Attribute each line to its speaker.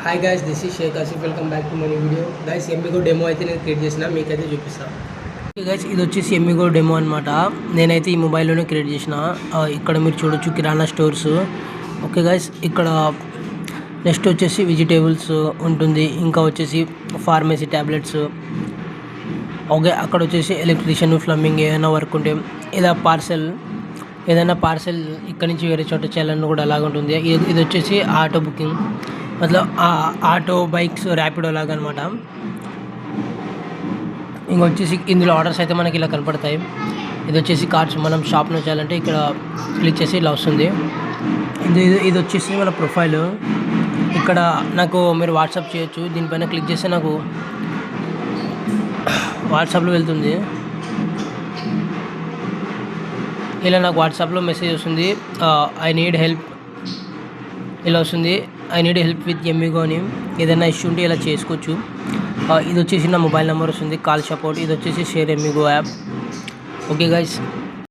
Speaker 1: Hi guys, this is Shaik Asif. Welcome back to my video. Guys, ఎంబీగో demo అయితే నేను create చేసిన, మీకైతే చూపిస్తాను. గైస్, ఇది వచ్చేసి ఎంబీగో డెమో అనమాట. నేనైతే ఈ మొబైల్లోనే క్రియేట్ చేసిన. ఇక్కడ మీరు చూడొచ్చు కిరాణా స్టోర్స్. ఓకే గైస్, ఇక్కడ నెక్స్ట్ వచ్చేసి వెజిటేబుల్స్ ఉంటుంది, ఇంకా వచ్చేసి ఫార్మసీ ట్యాబ్లెట్స్. ఓకే, అక్కడ వచ్చేసి ఎలక్ట్రీషియన్, ప్లంబింగ్ ఏదైనా వర్క్ ఉంటే ఏదైనా పార్సెల్ ఇక్కడ నుంచి వేరే చోట చేయాలని కూడా అలాగ ఉంటుంది. ఇది వచ్చేసి ఆటో బుకింగ్, మతలబ్ ఆటో బైక్స్ ర్యాపిడో లాగా అనమాట. ఇంకొచ్చేసి ఇందులో ఆర్డర్స్ అయితే మనకి ఇలా కనపడతాయి. ఇది వచ్చేసి కార్డ్స్, మనం షాప్లో చేయాలంటే ఇక్కడ క్లిక్ చేసి ఇలా వస్తుంది. ఇది వచ్చేసి మన ప్రొఫైల్. ఇక్కడ నాకు మీరు వాట్సాప్ చేయొచ్చు. దీనిపైన క్లిక్ చేస్తే నాకు వాట్సాప్లో వెళ్తుంది. ఇలా నాకు వాట్సాప్లో మెసేజ్ వస్తుంది, ఐ నీడ్ హెల్ప్ ఇలా వస్తుంది. ఐ నీడ్ హెల్ప్ విత్ ఎంబీగో అని. ఏదైనా ఇష్యూ ఉంటే ఇలా చేసుకోవచ్చు. ఇది వచ్చేసి నా మొబైల్ నెంబర్ వస్తుంది, కాల్ సపోర్ట్. ఇది వచ్చేసి షేర్ ఎంబీగో యాప్. Okay guys,